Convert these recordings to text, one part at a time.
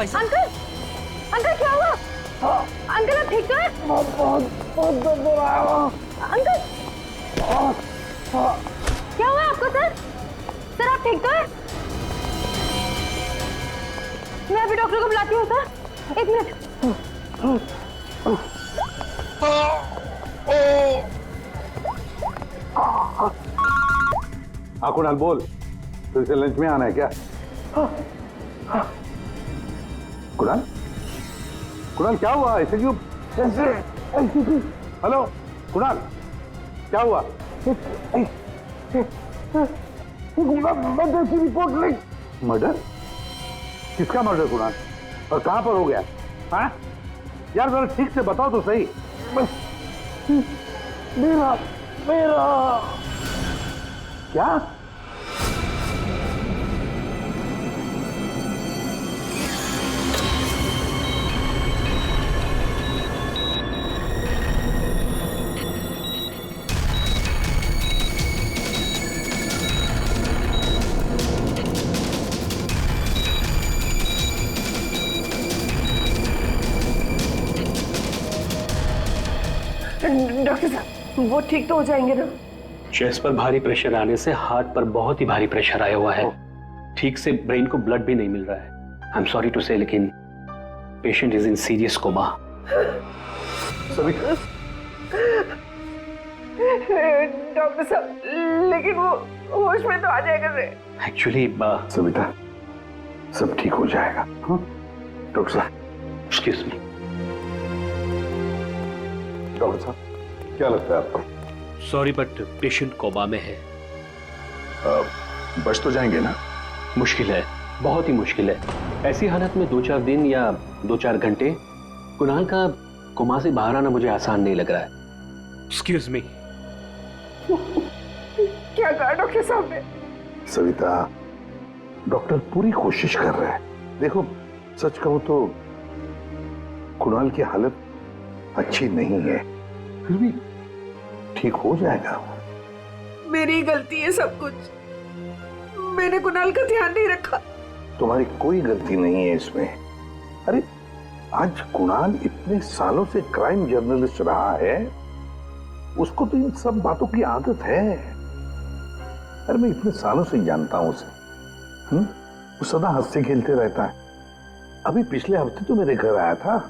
भाई साहब? Uncle, uncle क्या हुआ? अंकल आप ठीक तो हैं? बहुत दर्द हो रहा है। अंकल क्या हुआ आपको सर? सर आप ठीक तो हैं? मैं अभी डॉक्टर को बुलाती हूँ सर, 1 मिनट। हाँ कुणाल बोल, फिर से लंच में आना है क्या? कुणाल, कुणाल क्या हुआ? ऐसे क्यों? हेलो कुणाल, क्या हुआ? मर्डर की रिपोर्ट लिख। मर्डर? किसका मर्डर कुणाल? और कहां पर हो गया? हाँ यार जरा ठीक से बताओ तो सही। मेरा मेरा क्या? डॉक्टर साहब वो ठीक तो हो जाएंगे ना? चेस्ट पर भारी प्रेशर आने से हार्ट पर बहुत ही भारी प्रेशर आया हुआ है। ठीक से ब्रेन को ब्लड भी नहीं मिल रहा है। I am sorry to say, लेकिन patient is in serious coma. Doctor साहब लेकिन वो होश में तो आ जाएगा रे। एक्चुअली सविता सब ठीक हो जाएगा। डॉक्टर साहब, एक्सक्यूज मी। डॉक्टर साहब क्या लगता है आपको? सॉरी बट पेशेंट कोमा में है। बच तो जाएंगे ना? मुश्किल है, बहुत ही मुश्किल है। ऐसी हालत में 2-4 दिन या 2-4 घंटे कुणाल का कोमा से बाहर आना मुझे आसान नहीं लग रहा है। Excuse me. क्या कहा डॉक्टर साहब ने? सविता डॉक्टर पूरी कोशिश कर रहे हैं। देखो सच कहूं तो कुणाल की हालत अच्छी नहीं है, फिर भी ठीक हो जाएगा। मेरी गलती है सब कुछ, मैंने कुणाल का ध्यान नहीं रखा। तुम्हारी कोई गलती नहीं है इसमें। अरे आज कुणाल इतने सालों से क्राइम जर्नलिस्ट रहा है, उसको तो इन सब बातों की आदत है। अरे मैं इतने सालों से जानता हूं उसे। वो सदा हंसते खेलते रहता है। अभी पिछले हफ्ते तो मेरे घर आया था।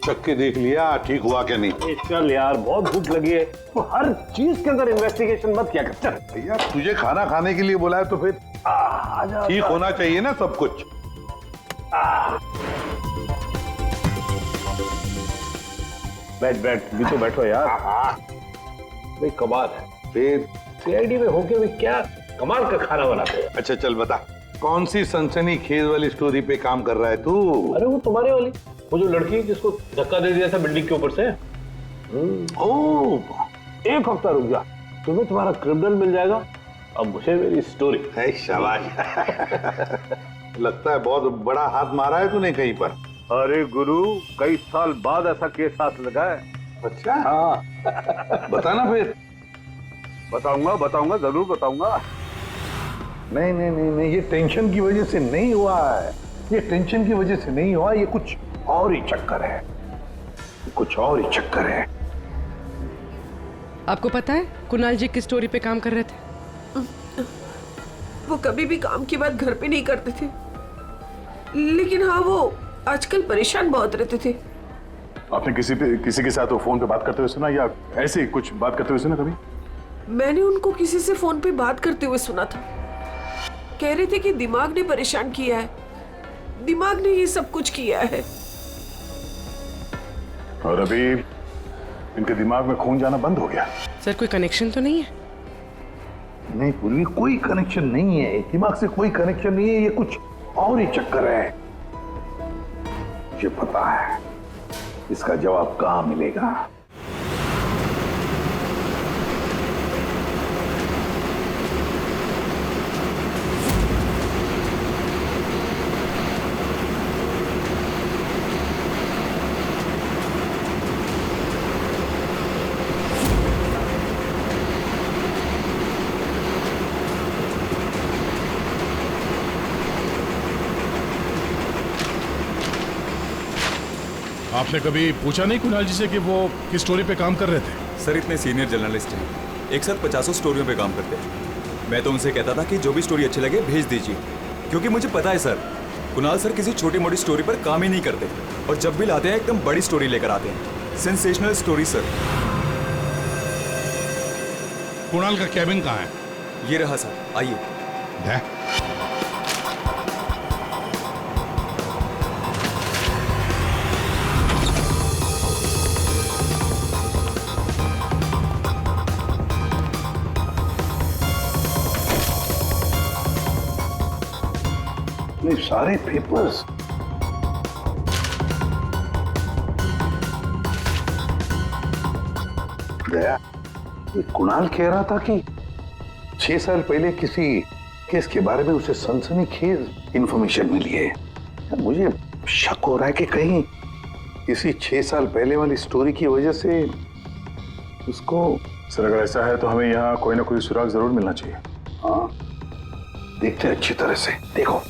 चख के देख लिया ठीक हुआ क्या नहीं? चल यार बहुत भूख लगी है, तो हर चीज के अंदर इन्वेस्टिगेशन मत किया कर। चल भैया तुझे खाना खाने के लिए बोला है तो फिर ठीक होना चाहिए ना सब कुछ। बैठ बैठ भी तो बैठो यार। भाई कमाल है, फिर सीआईडी में होके भी क्या कमाल का खाना बनाते हैं। अच्छा चल बता, कौन सी सनसनी खेज वाली स्टोरी पे काम कर रहा है तू? अरे वो तुम्हारे वाली, वो जो लड़की जिसको धक्का दे दिया था बिल्डिंग के ऊपर से। ओह 1 हफ्ता रुक जा, तुम्हें तुम्हारा क्रिमिनल मिल जाएगा, अब मुझे मेरी स्टोरी। है शाबाश। लगता है बहुत बड़ा हाथ मारा है तूने कहीं पर। अरे गुरु कई साल बाद ऐसा केस हाथ लगा है। अच्छा हाँ बताना फिर। बताऊंगा बताऊंगा जरूर बताऊंगा। नहीं नहीं नहीं नहीं, ये टेंशन की वजह से नहीं हुआ है, ये टेंशन की वजह से नहीं हुआ, ये कुछ और ही चक्कर है, कुछ और ही चक्कर है। आपको पता है कुणाल जी किस स्टोरी पे काम कर रहे थे? वो कभी भी काम की बात घर पे नहीं करते थे, लेकिन हाँ वो आजकल परेशान बहुत रहते थे। आपने किसी के साथ वो फोन पे बात करते हुए सुना या ऐसे ही कुछ बात करते हुए सुना कभी? मैंने उनको किसी से फोन पे बात करते हुए सुना था। कह रहे थे कि दिमाग ने परेशान किया है, दिमाग ने ये सब कुछ किया है। और अभी इनके दिमाग में खून जाना बंद हो गया। सर कोई कनेक्शन तो नहीं है? नहीं पूर्वी कोई कनेक्शन नहीं है, दिमाग से कोई कनेक्शन नहीं है, ये कुछ और ही चक्कर है। मुझे पता है इसका जवाब कहां मिलेगा। आपने कभी पूछा नहीं कुणाल जी से कि वो किस स्टोरी पे काम कर रहे थे? सर इतने सीनियर जर्नलिस्ट हैं, एक साथ 50 स्टोरियों पे काम करते हैं। मैं तो उनसे कहता था कि जो भी स्टोरी अच्छी लगे भेज दीजिए, क्योंकि मुझे पता है सर, कुणाल सर किसी छोटी मोटी स्टोरी पर काम ही नहीं करते और जब भी लाते हैं एकदम बड़ी स्टोरी लेकर आते हैं, सेंसेशनल स्टोरी सर। कुणाल का कैबिन कहाँ है? ये रहा सर, आइए। है? नहीं, सारे पेपर्स। दया, ये कुणाल कह रहा था कि 6 साल पहले किसी केस के बारे में उसे सनसनीखेज इंफॉर्मेशन मिली है। मुझे शक हो रहा है कि कहीं इसी 6 साल पहले वाली स्टोरी की वजह से उसको। सर अगर ऐसा है तो हमें यहाँ कोई ना कोई सुराग जरूर मिलना चाहिए। हाँ, देखते हैं अच्छी तरह से। देखो,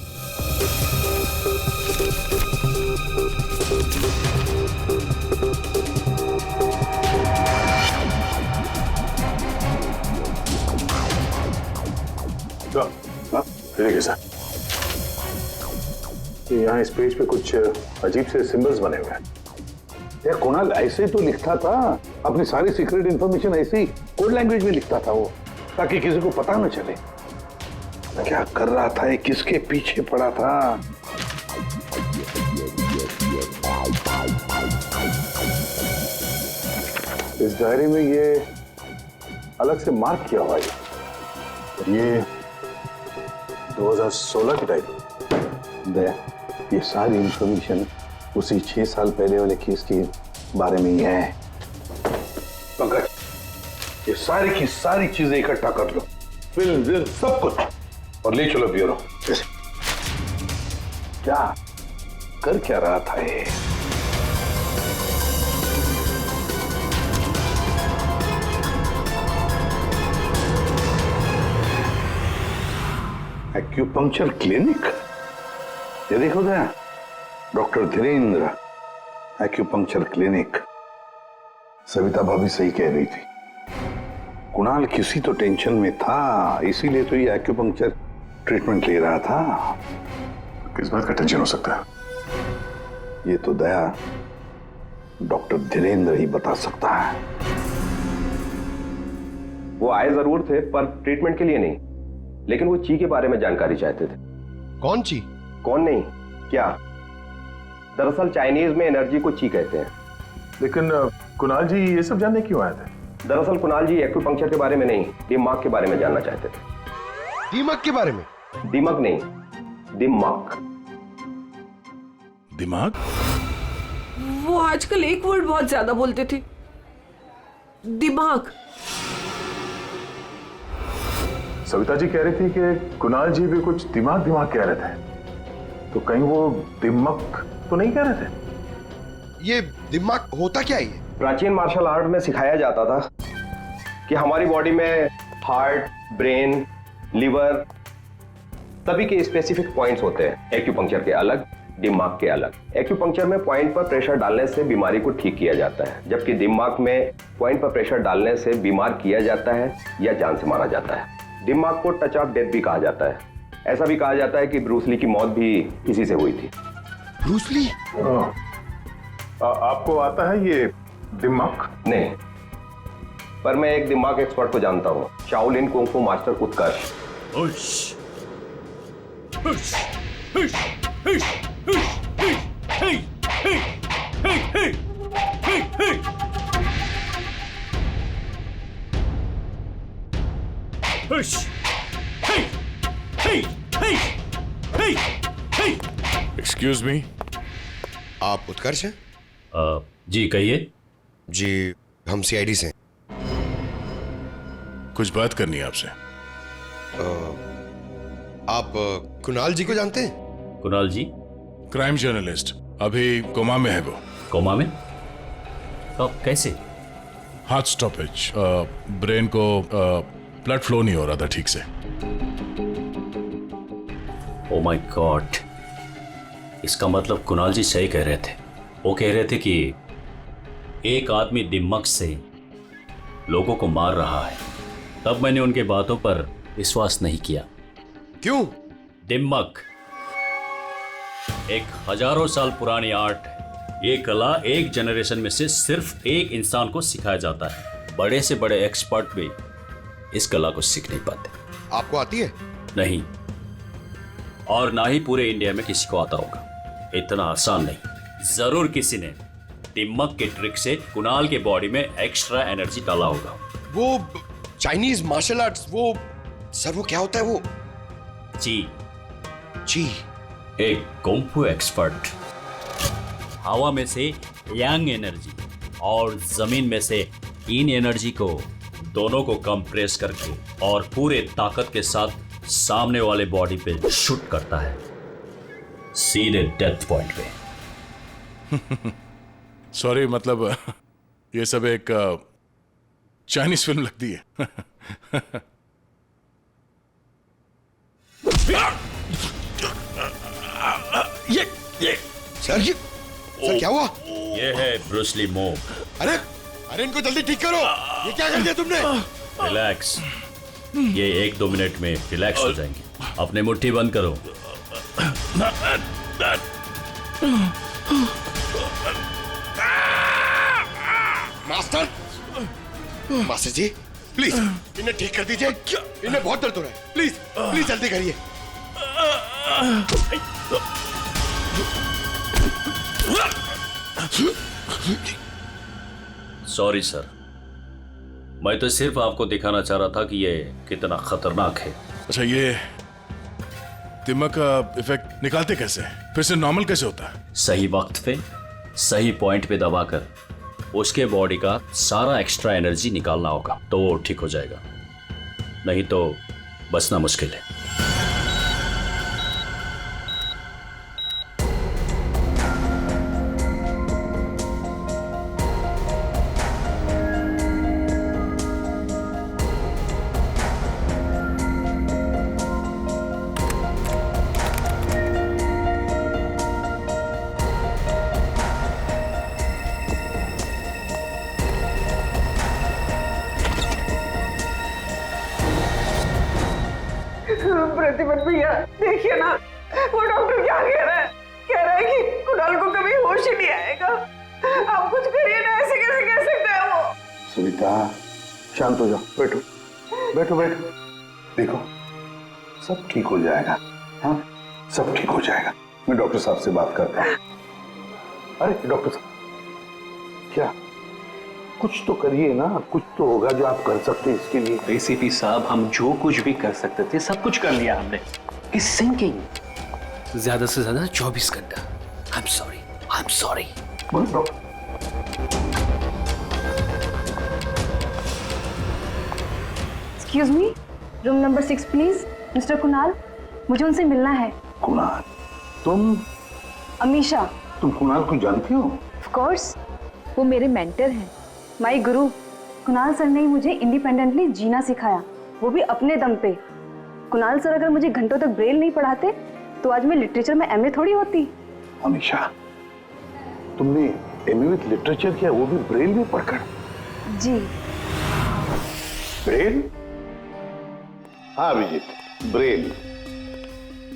देखिए सर, यहाँ इस पेज पे कुछ अजीब से सिंबल्स बने हुए हैं। यार कुणाल ऐसे तो लिखता था, अपनी सारी सीक्रेट इंफॉर्मेशन ऐसे ही कोड लैंग्वेज में लिखता था वो, ताकि किसी को पता न चले क्या कर रहा था, ये किसके पीछे पड़ा था। इस डायरी में ये अलग से मार्क किया हुआ है, ये 2016 की डायरी। दया, ये सारी इंफॉर्मेशन उसी 6 साल पहले वाले केस के बारे में ही है। पंकज, ये सारी की सारी चीजें इकट्ठा कर लो, फिल्म सब कुछ, और ले चलो ब्यूरो। क्या कर क्या रहा था ये? Acupuncture clinic. ये देखो Daya, doctor Dhirendra acupuncture clinic. Savita भाभी सही कह रही थी, कुणाल किसी तो टेंशन में था, इसीलिए तो ये एक्यूपंक्चर ट्रीटमेंट ले रहा था। किस बात का टेंशन हो सकता है? ये तो दया डॉक्टर धीरेन्द्र ही बता सकता है। वो आए जरूर थे पर ट्रीटमेंट के लिए नहीं, लेकिन वो ची के बारे में जानकारी चाहते थे। कौन ची? कौन नहीं, क्या? दरअसल चाइनीज में एनर्जी को ची कहते हैं। लेकिन कुणाल जी ये सब जानने क्यों आए थे? दरअसल कुणाल जी एक्यूपंक्चर के बारे में नहीं, दिमाग के बारे में जानना चाहते थे। दिमाग के बारे में? दिमाग नहीं, दिमाग। दिमाग? वो आजकल एक वर्ड बहुत ज्यादा बोलते थे, दिमाग। सविता जी कह रही थी कि कुणाल जी भी कुछ दिमाग कह रहे थे, तो कहीं वो दिमाग तो नहीं कह रहे थे? ये दिमाग होता क्या है? प्राचीन मार्शल आर्ट में सिखाया जाता था कि हमारी बॉडी में हार्ट, ब्रेन, लिवर सभी के स्पेसिफिक पॉइंट्स होते हैं। एक्यूपंक्चर के अलग, दिमाग के अलग। एक्यूपंक्चर में पॉइंट पर प्रेशर डालने से बीमारी को ठीक किया जाता है, जबकि दिमाग में पॉइंट पर प्रेशर डालने से बीमार किया जाता है या जान से मारा जाता है। दिमाग को टच ऑफ डेथ भी कहा जाता है। ऐसा भी कहा जाता है कि ब्रूस ली की मौत भी इसी से हुई थी। Bruce Lee? आपको आता है ये दिमाग? नहीं, पर मैं एक दिमाग एक्सपर्ट को जानता हूँ, शाओलिन कुंग फू मास्टर उत्कर्ष। एक्सक्यूज मी, आप उत्कर्ष हैं? जी कहिए। जी, हम सीआईडी से हैं। कुछ बात करनी है आपसे। आप कुणाल जी को जानते हैं? कुणाल जी? क्राइम जर्नलिस्ट, अभी कोमा में है वो। कोमा में? कब, कैसे? हार्ट स्टॉपेज, ब्रेन को ब्लड फ्लो नहीं हो रहा था ठीक से। ओ माय गॉड, इसका मतलब कुणाल जी सही कह रहे थे। वो कह रहे थे कि एक आदमी दिम्मक से लोगों को मार रहा है। तब मैंने उनके बातों पर विश्वास नहीं किया। क्यों? दिम्मक एक हजारों साल पुरानी आर्ट है। ये कला एक जनरेशन में से सिर्फ एक इंसान को सिखाया जाता है। बड़े से बड़े एक्सपर्ट भी इस कला को सीख नहीं पाते। आपको आती है? नहीं, और ना ही पूरे इंडिया में किसी को आता होगा। इतना आसान नहीं। जरूर किसी ने दिम्मक के ट्रिक से कुणाल के बॉडी में एक्स्ट्रा एनर्जी डाला होगा। वो चाइनीज मार्शल आर्ट्स, वो सर वो क्या होता है वो? जी, जी। एक कुंफू एक्सपर्ट हवा में से यांग एनर्जी और जमीन में से इन एनर्जी को दोनों को कंप्रेस करके और पूरे ताकत के साथ सामने वाले बॉडी पे शूट करता है, सीधे डेथ पॉइंट पे। सॉरी, मतलब ये सब एक चाइनीज फिल्म लगती है। ये सर क्या हुआ? ये है ब्रूस ली मूव। अरे अरे इनको जल्दी ठीक करो। ये क्या कर दिया तुमने? रिलैक्स, ये 1-2 मिनट में रिलैक्स हो जाएंगे। अपने मुट्ठी बंद करो। मास्टर, मास्टर जी प्लीज इन्हें ठीक कर दीजिए। इन्हें बहुत दर्द हो रहा है। प्लीज प्लीज जल्दी करिए। सॉरी सर, मैं तो सिर्फ आपको दिखाना चाह रहा था कि ये कितना खतरनाक है। अच्छा, ये दिमाग का इफेक्ट निकालते कैसे? फिर से नॉर्मल कैसे होता है? सही वक्त पे सही पॉइंट पे दबाकर उसके बॉडी का सारा एक्स्ट्रा एनर्जी निकालना होगा, तो वो ठीक हो जाएगा। नहीं तो बचना मुश्किल है। प्रतिपन भैया देखिए ना, वो डॉक्टर क्या कह रहा है? कह रहा है कि कुणाल को कभी होश ही नहीं आएगा। आप कुछ करिए ना, ऐसे कैसे कह सकता है वो? सविता शांत हो जाओ, बैठो बैठो बैठो। देखो सब ठीक हो जाएगा। हाँ, सब ठीक हो जाएगा। मैं डॉक्टर साहब से बात करता हूँ। अरे डॉक्टर साहब, क्या कुछ तो करिए ना, कुछ तो होगा जो आप कर सकते हैं इसके लिए। एसीपी साहब, हम जो कुछ भी कर सकते थे सब कुछ कर लिया हमने। इस सिंकिंग ज्यादा से ज्यादा 24 घंटा। I am sorry. Excuse me, room number 6 please. Mister Kunal, मुझे उनसे मिलना है। कुणाल? तुम? अमीशा। तुम कुणाल को जानती हो? ऑफ कोर्स, वो मेरे मेंटर हैं, माय गुरु। कुणाल सर ने ही मुझे इंडिपेंडेंटली जीना सिखाया, वो भी अपने दम पे। कुणाल सर अगर मुझे घंटों तक ब्रेल नहीं पढ़ाते तो आज मैं लिटरेचर में एमए थोड़ी होती। अमीशा, तुमने एमए विद लिटरेचर किया, वो भी ब्रेल में पढ़कर? जी। ब्रेल? हाँ अभिजीत, ब्रेल।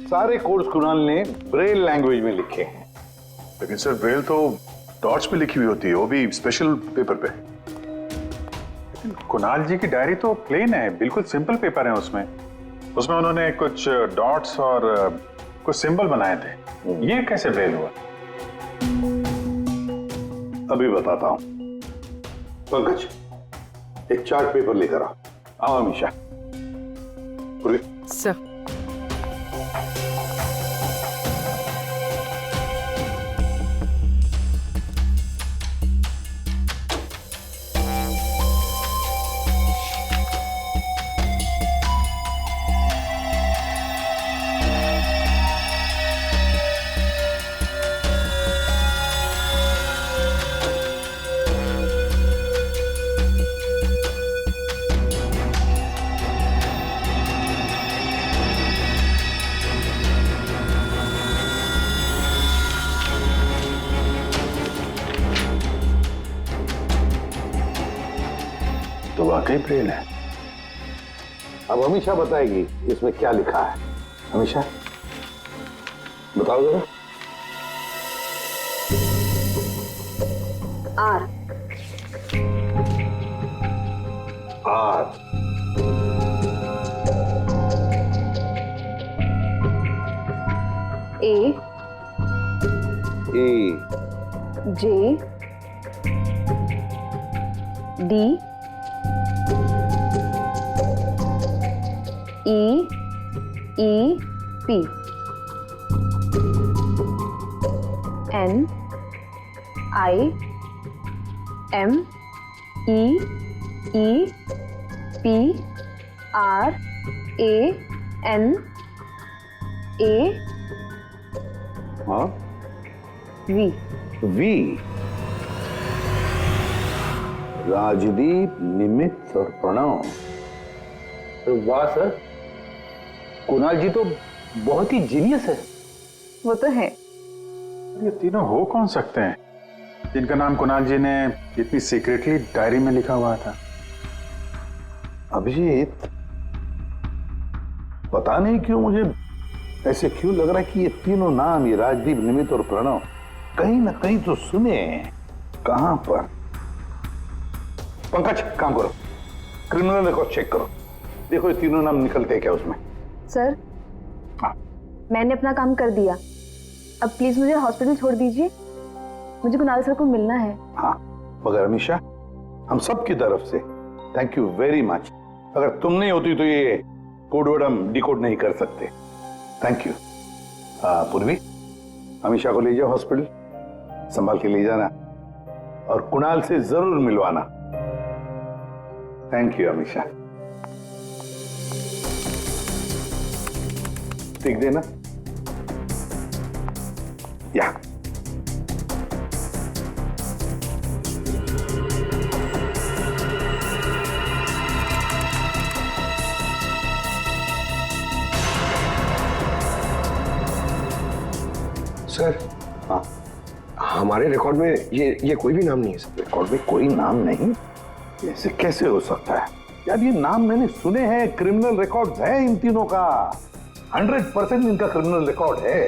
सारे कोर्स कुणाल ने ब्रेल लैंग्वेज में लिखे हैं। लेकिन सर ब्रेल तो डॉट्स पे लिखी हुई होती है, वो भी स्पेशल पेपर पे। लेकिन कुणाल जी की डायरी तो प्लेन है, बिल्कुल सिंपल पेपर है। उसमें उन्होंने कुछ डॉट्स और कुछ सिंबल बनाए थे। ये कैसे ब्रेल हुआ? अभी बताता हूं। पंकज, एक चार्ट पेपर लेकर आओ अमीशा। सर, वाकई ब्रेन है। अब हमेशा बताएगी इसमें क्या लिखा है। हमेशा बताओ जरा। R. R. A. A. J. D. E. E. P. N. I. M. E. E. P. R. A. N. A. हाँ, वी। वी। राजदीप, निमित और प्रणव। वाह सर, कुणाल जी तो बहुत ही जीनियस है। वो तो है। ये तीनों हो कौन सकते हैं जिनका नाम कुणाल जी ने इतनी सीक्रेटली डायरी में लिखा हुआ था? अभिजीत, पता नहीं क्यों मुझे ऐसे क्यों लग रहा है कि ये तीनों नाम, ये राजदीप, निमित और प्रणव, कहीं ना कहीं तो सुने हैं। कहां पर? पंकज, काम करो, क्रिमिनल रिकॉर्ड चेक करो, देखो ये तीनों नाम निकलते हैं क्या उसमें। सर, हाँ। मैंने अपना काम कर दिया, अब प्लीज मुझे हॉस्पिटल छोड़ दीजिए, मुझे कुणाल सर को मिलना है। हाँ, मगर अमीशा, हम सब की तरफ से थैंक यू वेरी मच। अगर तुम नहीं होती तो ये कोडवर्ड हम डिकोड नहीं कर सकते। Thank you. पूर्वी, अमीशा को ले जाओ हॉस्पिटल, संभाल के ले जाना और कुणाल से जरूर मिलवाना। Thank you Amisha. ठीक देना या। सर, हाँ, हमारे रिकॉर्ड में ये कोई भी नाम नहीं है सर। रिकॉर्ड में कोई नाम नहीं? ऐसे कैसे हो सकता है यार? ये नाम मैंने सुने हैं, क्रिमिनल रिकॉर्ड है इन तीनों का, 100% इनका क्रिमिनल रिकॉर्ड है।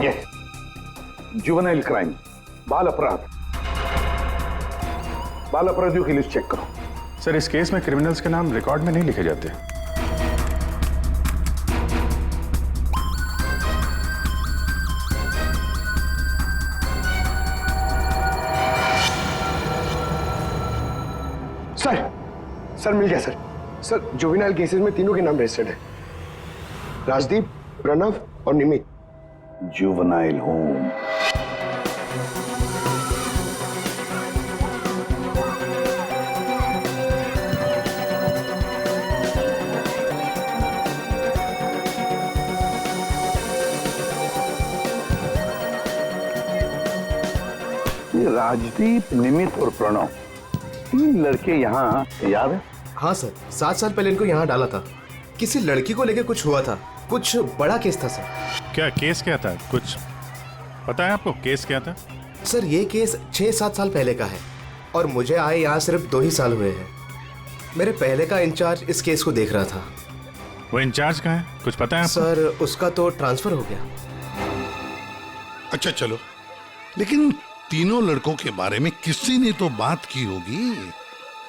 ये जुवेनाइल क्राइम, बाल अपराध, बाल अपराधियों की लिस्ट चेक करो। सर, इस केस में क्रिमिनल्स के नाम रिकॉर्ड में नहीं लिखे जाते। सर मिल गया सर। सर, जुवेनाइल केसेस में तीनों के नाम रजिस्टर्ड है, राजदीप, प्रणव और निमित। Juvenile home. ये राजदीप, निमित और प्रणव, तीन लड़के यहाँ याद है? हाँ सर, 7 साल पहले इनको यहाँ डाला था। किसी लड़की को लेकर कुछ हुआ था, कुछ बड़ा केस था सर। क्या केस क्या था? कुछ पता है आपको केस क्या था? सर, ये केस 6-7 साल पहले का है और मुझे आए यहाँ सिर्फ 2 ही साल हुए हैं। मेरे पहले का इंचार्ज इस केस को देख रहा था। वो इंचार्ज कहाँ है, कुछ पता है आपको? सर, उसका तो ट्रांसफर हो गया। अच्छा चलो, लेकिन तीनों लड़कों के बारे में किसी ने तो बात की होगी,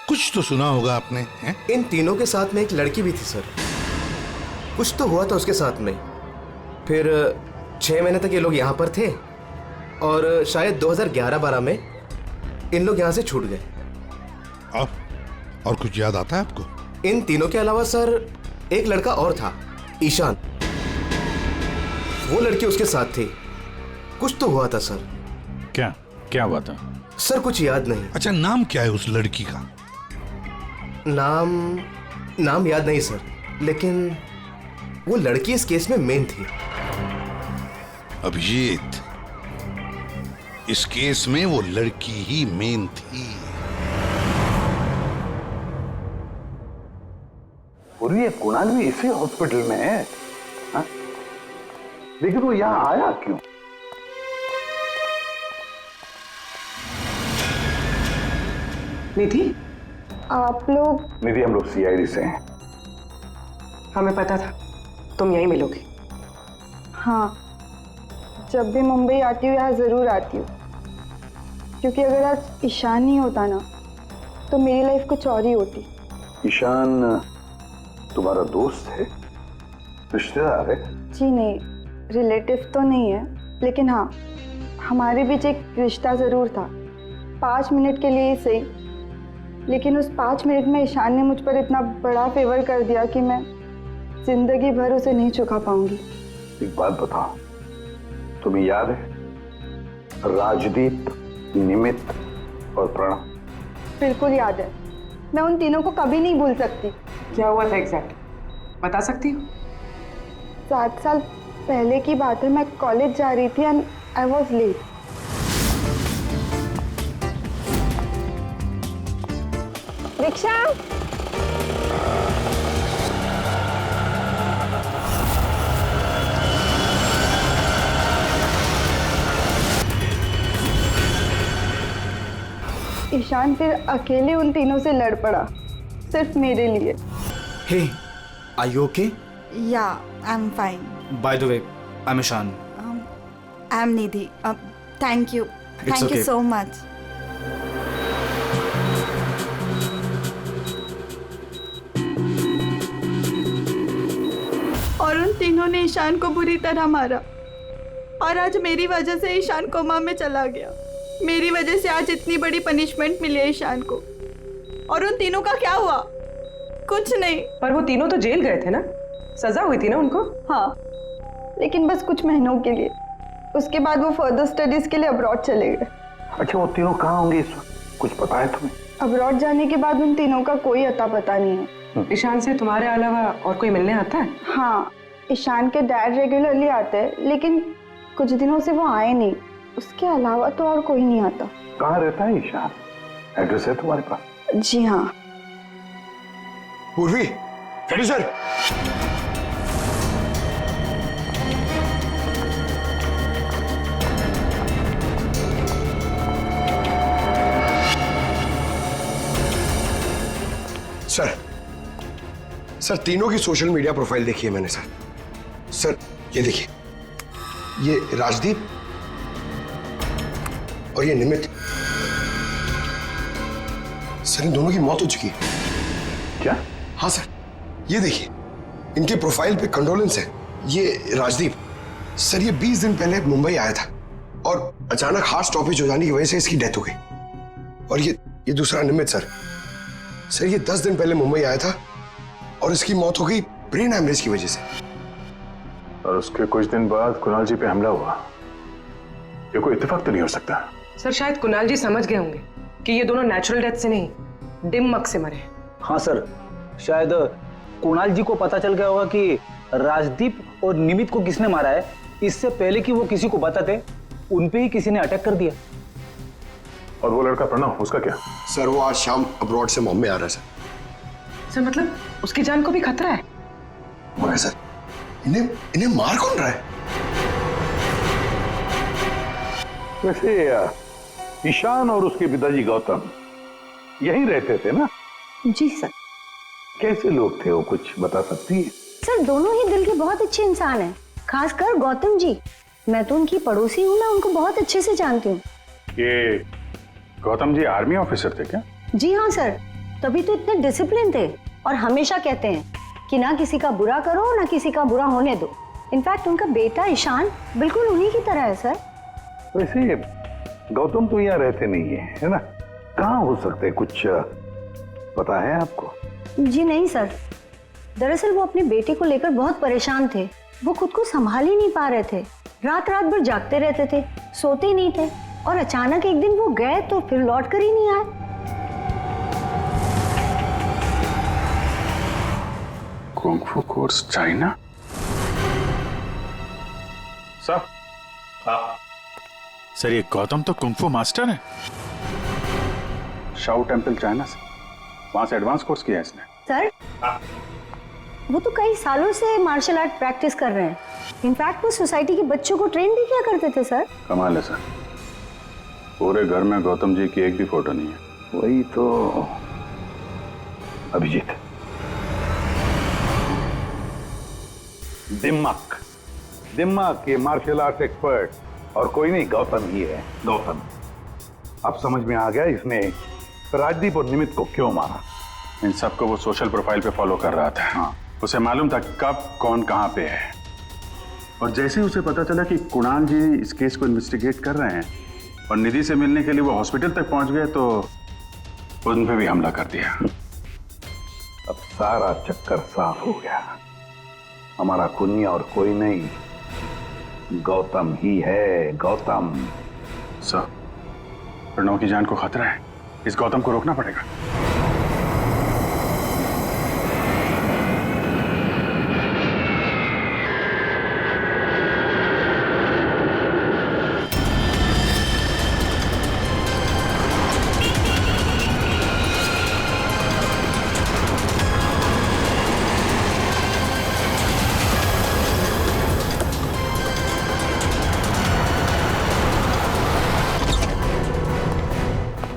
कुछ तो सुना होगा आपने, हैं? इन तीनों के साथ में एक लड़की भी थी सर, कुछ तो हुआ था उसके साथ में। फिर 6 महीने तक ये लोग यहाँ पर थे और शायद 2011-12 में इन लोग यहाँ से छूट गए। और कुछ याद आता है आपको? इन तीनों के अलावा सर एक लड़का और था, ईशान, वो लड़की उसके साथ थी। कुछ तो हुआ था सर। क्या हुआ था? सर कुछ याद नहीं। अच्छा, नाम क्या है उस लड़की का? नाम याद नहीं सर, लेकिन वो लड़की इस केस में मेन थी। अभिजीत, इस केस में वो लड़की ही मेन थी। और ये कुणाल भी इसी हॉस्पिटल में है, हा? लेकिन वो यहाँ आया क्यों? निधि, आप लोग? निधि, हम लोग सीआईडी से हैं। हमें पता था तुम यहीं मिलोगे। हाँ, जब भी मुंबई आती हूँ यहाँ ज़रूर आती हूँ, क्योंकि अगर आज ईशान नहीं होता ना तो मेरी लाइफ कुछ और ही होती। ईशान तुम्हारा दोस्त है, रिश्तेदार है? जी नहीं, रिलेटिव तो नहीं है, लेकिन हाँ हमारे बीच एक रिश्ता ज़रूर था, 5 मिनट के लिए ही सही। लेकिन उस 5 मिनट में ईशान ने मुझ पर इतना बड़ा फेवर कर दिया कि मैं जिंदगी भर उसे नहीं चुका पाऊंगी। एक बात बताओ, तुम्हें याद है राजदीप, निमित और प्रणव? बिल्कुल याद है, मैं उन तीनों को कभी नहीं भूल सकती। क्या हुआ था एग्जैक्ट बता सकती हो? 7 साल पहले की बात है, मैं कॉलेज जा रही थी and I was late. Rickshaw, Ishaan फिर अकेले उन तीनों से लड़ पड़ा, सिर्फ मेरे लिए। Hey, are you okay? Yeah, I'm fine. By the way, I'm Ishan. I'm Nidhi. Thank you. It's Thank okay. you so much. और उन तीनों ने ईशान को बुरी तरह मारा और आज मेरी वजह से ईशान कोमा में चला गया। मेरी वजह से आज इतनी बड़ी पनिशमेंट मिली है ईशान को। और उन तीनों का क्या हुआ? कुछ नहीं। पर वो तीनों तो जेल गए थे ना, सजा हुई थी ना उनको? हाँ, लेकिन बस कुछ महीनों के लिए। उसके बाद वो फर्दर स्टडीज के लिए अब्रॉड चले गए। अच्छा, वो तीनों कहाँ होंगे इस वक्त, कुछ पता है तुम्हें? अब्रॉड जाने के बाद उन तीनों का कोई अता पता नहीं है। ईशान से तुम्हारे अलावा और कोई मिलने आता है? हाँ, ईशान के डैड रेगुलरली आते हैं, लेकिन कुछ दिनों से वो आए नहीं। उसके अलावा तो और कोई नहीं आता। कहाँ रहता है ईशान? एड्रेस है तुम्हारे पास? जी हाँ। पूर्वी, प्रोड्यूसर, सर तीनों की सोशल मीडिया प्रोफाइल देखी है मैंने सर। ये देखिए, ये राजदीप और ये निमित। सर इन दोनों की मौत हो चुकी है। क्या? हाँ सर, ये देखिए इनके प्रोफाइल पे कंडोलेंस है। ये राजदीप सर, ये 20 दिन पहले मुंबई आया था और अचानक हार्ट स्टॉपेज हो जाने की वजह से इसकी डेथ हो गई। और ये दूसरा निमित सर, ये 10 दिन पहले मुंबई आया था और इसकी मौत हो गई ब्रेन हैमरेज की वजह से। और उसके कुछ दिन बाद कुणाल जी पे हमला हुआ। ये कोई इत्तेफाक तो नहीं हो सकता। सर शायद कुणाल जी समझ गए होंगे कि ये दोनों नेचुरल डेथ से नहीं, दिमाग से मरे। हाँ सर, शायद कुणाल जी को पता चल गया होगा कि राजदीप और निमित को किसने मारा है। इससे पहले कि वो किसी को बताते, उनपे ही किसी ने अटैक कर दिया। और वो लड़का प्रणव, उसका क्या? सर वो आज शाम अब्रॉड से बॉम्बे आ रहा है सर मतलब उसकी जान को भी खतरा है? मगर सर इन्हें मार कौन रहा है? वैसे ईशान और उसके पिताजी गौतम यहीं रहते थे ना? जी सर। कैसे लोग थे वो, कुछ बता सकती है? सर दोनों ही दिल के बहुत अच्छे इंसान हैं, खासकर गौतम जी। मैं तो उनकी पड़ोसी हूँ, मैं उनको बहुत अच्छे से जानती हूँ। ये गौतम जी आर्मी ऑफिसर थे क्या? जी हाँ सर, तभी तो इतने डिसिप्लिन थे और हमेशा कहते हैं कि ना किसी का बुरा करो ना किसी का बुरा होने दो। इनफैक्ट उनका बेटा ईशान बिल्कुल उन्हीं की तरह है सर। वैसे गौतम तो यहाँ रहते नहीं है ना? कहाँ हो सकते हैं, कुछ पता है आपको? जी नहीं सर, दरअसल वो अपने बेटे को लेकर बहुत परेशान थे। वो खुद को संभाल ही नहीं पा रहे थे, रात रात भर जागते रहते थे, सोते ही नहीं थे। और अचानक एक दिन वो गए तो फिर लौट कर ही नहीं आए। कुंग फू कोर्स चाइना? सर, सर ये गौतम तो कुंग फू मास्टर है, शाओ टेम्पल चाइना से। वहां से एडवांस कोर्स किया है इसने। सर वो तो कई सालों से मार्शल आर्ट प्रैक्टिस कर रहे हैं। इनफैक्ट वो सोसाइटी के बच्चों को ट्रेन भी किया करते थे सर। कमाल है सर, पूरे घर में गौतम जी की एक भी फोटो नहीं है। वही तो अभिजीत, दिमाग दिमाग के मार्शल आर्ट एक्सपर्ट और कोई नहीं, गौतम ही है, गौतम। अब समझ में आ गया इसने राजदीप और निमित को क्यों मारा। इन सबको वो सोशल प्रोफाइल पे फॉलो कर रहा था। हाँ। उसे मालूम था कब कौन कहाँ पे है, और जैसे ही उसे पता चला कि कुणाल जी इस केस को इन्वेस्टिगेट कर रहे हैं और निधि से मिलने के लिए वो हॉस्पिटल तक पहुंच गए, तो उन पे भी हमला कर दिया। अब सारा चक्कर साफ हो गया। हमारा खूनी और कोई नहीं, गौतम ही है, गौतम। सर, प्रणव की जान को खतरा है, इस गौतम को रोकना पड़ेगा।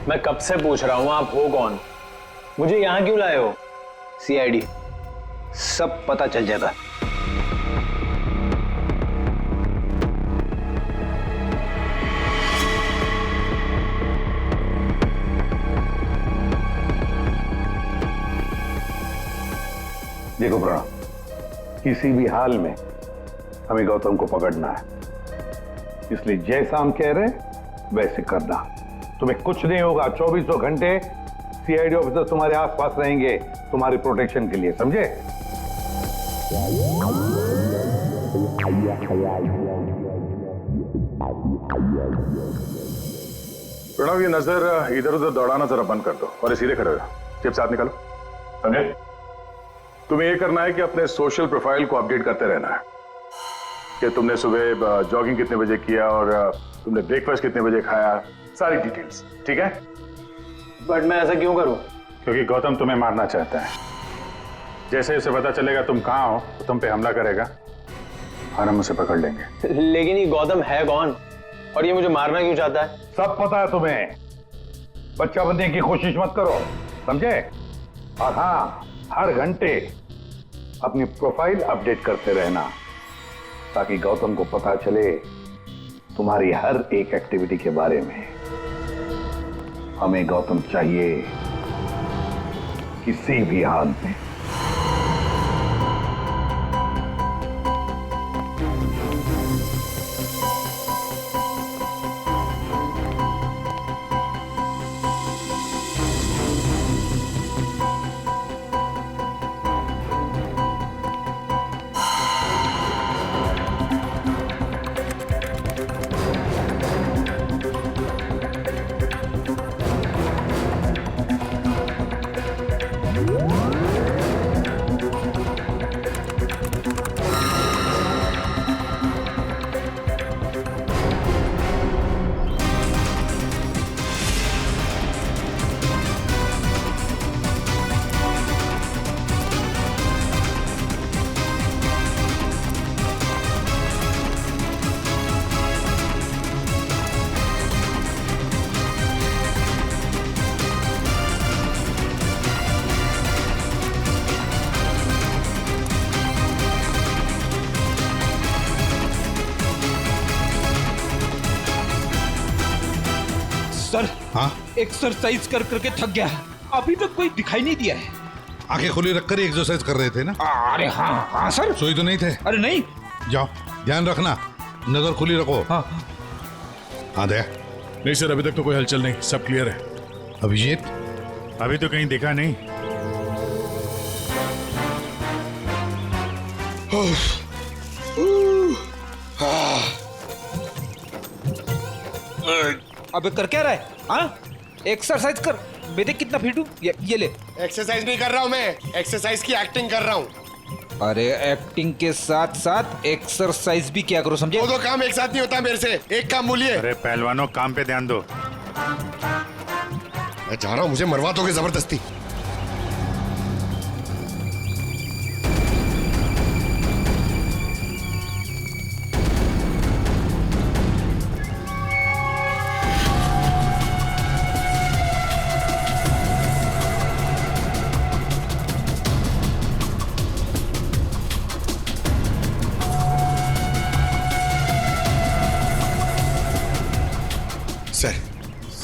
मैं कब से पूछ रहा हूं आप हो कौन, मुझे यहां क्यों लाए हो? सीआईडी, सब पता चल जाता। देखो प्रणव, किसी भी हाल में हमें गौतम को पकड़ना है, इसलिए जैसा हम कह रहे हैं वैसे करना। तुम्हें कुछ नहीं होगा, 24 घंटे सीआईडी ऑफिसर तुम्हारे आसपास रहेंगे तुम्हारी प्रोटेक्शन के लिए, समझे? प्रणव, ये नजर इधर उधर दौड़ाना जरा बंद कर दो और सीधे खड़े हो जाओ। जेब से हाथ निकालो, समझे? तुम्हें ये करना है कि अपने सोशल प्रोफाइल को अपडेट करते रहना है कि तुमने सुबह जॉगिंग कितने बजे किया और तुमने ब्रेकफास्ट कितने बजे खाया, सारी डिटेल्स, ठीक है? बट मैं ऐसा क्यों करूं? क्योंकि गौतम तुम्हें मारना चाहता है। जैसे उसे पता चलेगा तुम कहां हो तो तुम पे हमला करेगा और हम उसे पकड़ लेंगे। लेकिन ये गौतम है कौन और ये मुझे मारना क्यों चाहता है? सब पता है तुम्हें, बच्चा बनने की कोशिश मत करो, समझे? और हाँ, हर घंटे अपनी प्रोफाइल अपडेट करते रहना ताकि गौतम को पता चले तुम्हारी हर एक एक्टिविटी के बारे में। हमें गौतम चाहिए किसी भी हाल में। सर, हाँ? एक्सरसाइज कर करके थक गया है, अभी तक कोई दिखाई नहीं दिया है। आंखें खुली रखकर ही एक्सरसाइज कर रहे थे ना? अरे हाँ हाँ सर। सोई तो नहीं थे? अरे नहीं। जाओ, ध्यान रखना, नजर खुली रखो। हाँ हाँ दया। नहीं सर, अभी तक तो कोई हलचल नहीं, सब क्लियर है। अभिजीत? अभी तो कहीं दिखा नहीं। अबे कर क्या रहा है? हाँ, एक्सरसाइज कर। मैं देख कितना फिट हूँ। ये ले। एक्सरसाइज नहीं कर रहा हूँ मैं, एक्सरसाइज की एक्टिंग कर रहा हूँ। अरे एक्टिंग के साथ साथ एक्सरसाइज भी क्या करो, समझे? दो काम एक साथ नहीं होता मेरे से, एक काम बोलिए। अरे पहलवानों, काम पे ध्यान दो। मैं जा रहा हूँ, मुझे मरवा दोगे जबरदस्ती।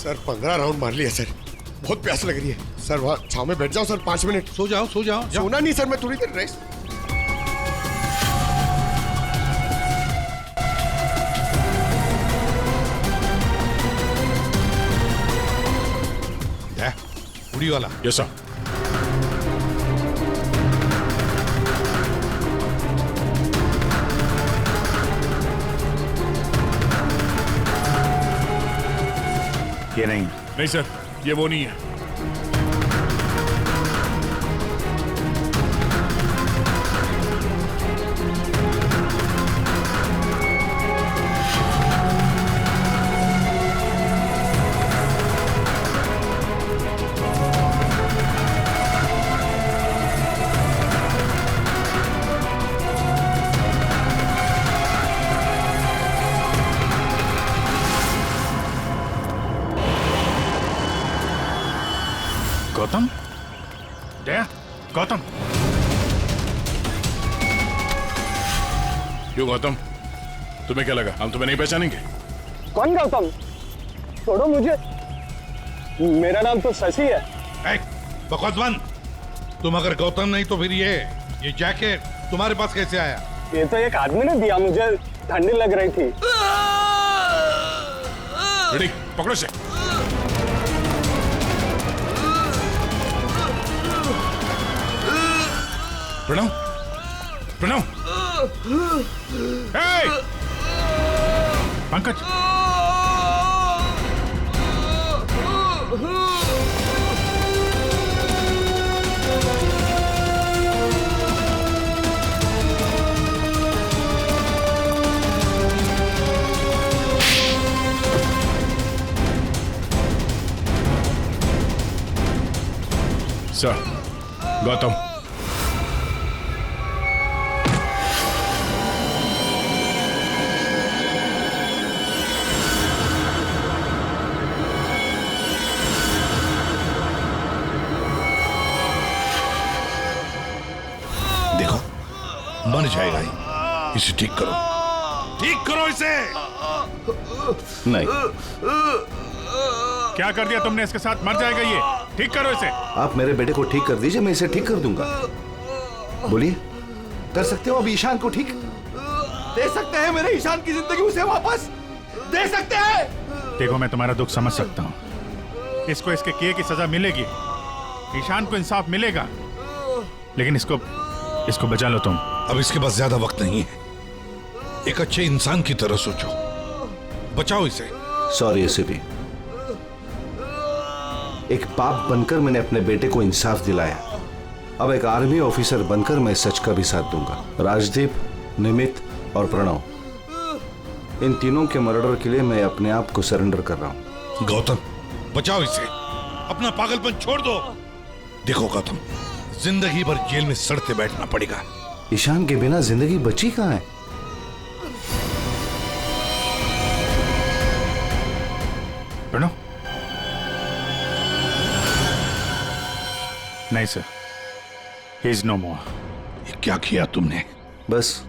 सर 15 राउंड मार लिया सर, बहुत प्यास लग रही है सर। वहाँ छाव में बैठ जाओ सर 5 मिनट। सो जाओ सो जाओ। सोना नहीं सर, मैं थोड़ी देर रेस्ट। उड़ी वाला। Yes sir. ये नहीं सर, ये वो नहीं है। गौतम? जया, गौतम। क्यों गौतम, तुम्हें क्या लगा हम तुम्हें नहीं पहचानेंगे? कौन गौतम? छोड़ो मुझे, मेरा नाम तो शशि है। बकवास बंद। तुम अगर गौतम नहीं तो फिर ये जैकेट तुम्हारे पास कैसे आया? ये तो एक आदमी ने दिया मुझे, ठंडी लग रही थी। रेडी, पकड़ो से। प्रणव, प्रणव, पंकज, सर, गौतम। मर जाएगा ही, इसे ठीक करो, ठीक करो इसे। नहीं, क्या कर दिया तुमने इसके साथ? मर जाएगा ये, ठीक करो इसे। आप मेरे बेटे को ठीक कर दीजिए, मैं इसे ठीक कर दूंगा। बोलिए, कर सकते हो अब ईशान को ठीक? दे सकते हैं मेरे ईशान की जिंदगी उसे वापस दे सकते हैं। देखो, मैं तुम्हारा दुख समझ सकता हूँ, इसको इसके किए की सजा मिलेगी, ईशान को इंसाफ मिलेगा, लेकिन इसको बचा लो तुम। अब इसके पास ज्यादा वक्त नहीं है, एक अच्छे इंसान की तरह सोचो, बचाओ इसे। सॉरी एसीपी, एक बाप बनकर मैंने अपने बेटे को इंसाफ दिलाया, अब एक आर्मी ऑफिसर बनकर मैं सच का भी साथ दूंगा। राजदीप, निमित और प्रणव, इन तीनों के मर्डर के लिए मैं अपने आप को सरेंडर कर रहा हूं। गौतम, बचाओ इसे, अपना पागलपन छोड़ दो। देखो गौतम, जिंदगी भर जेल में सड़ते बैठना पड़ेगा। ईशान के बिना जिंदगी बची कहां है? प्रणव, नहीं सर, ही इज नो मोर। ये क्या किया तुमने? बस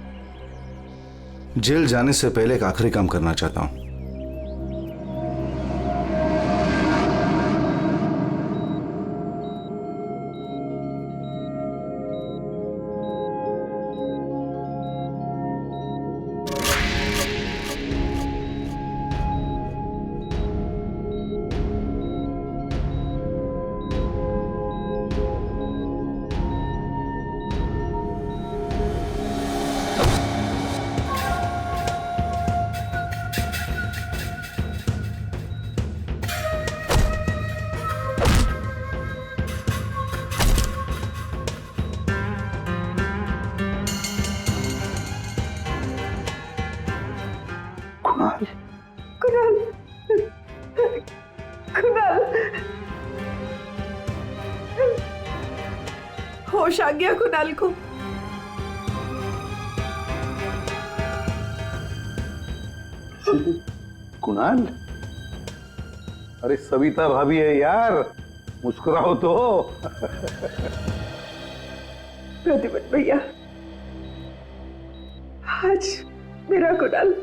जेल जाने से पहले एक आखिरी काम करना चाहता हूं। होश आ गया कुणाल को। कुणाल, अरे सविता भाभी है यार, मुस्कुराओ तो। प्रतिपत भैया, आज मेरा कुणाल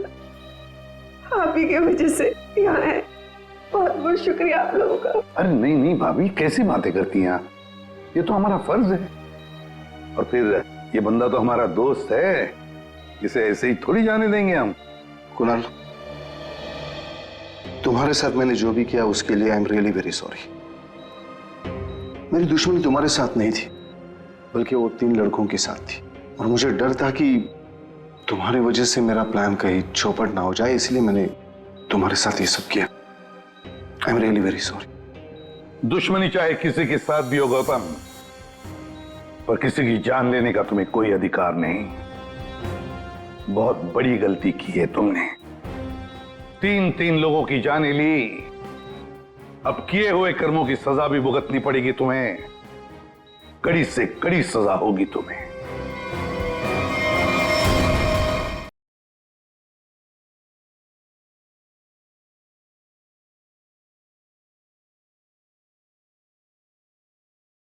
आप ही की वजह से यहाँ है। बहुत बहुत शुक्रिया आप लोगों का। अरे नहीं नहीं भाभी, कैसी बातें करती हैं आप? ये तो हमारा फर्ज है। और फिर ये बंदा तो हमारा दोस्त है, इसे ऐसे ही थोड़ी जाने देंगे हम। कुणाल, तुम्हारे साथ मैंने जो भी किया उसके लिए I am really very sorry. मेरी दुश्मनी तुम्हारे साथ नहीं थी, बल्कि वो 3 लड़कों के साथ थी, और मुझे डर था कि तुम्हारी वजह से मेरा प्लान कहीं चौपट ना हो जाए, इसलिए मैंने तुम्हारे साथ ये सब किया। I am really very sorry. दुश्मनी चाहे किसी के साथ भी हो गौतम, पर किसी की जान लेने का तुम्हें कोई अधिकार नहीं। बहुत बड़ी गलती की है तुमने। 3 लोगों की जानें ली, अब किए हुए कर्मों की सजा भी भुगतनी पड़ेगी तुम्हें। कड़ी से कड़ी सजा होगी तुम्हें।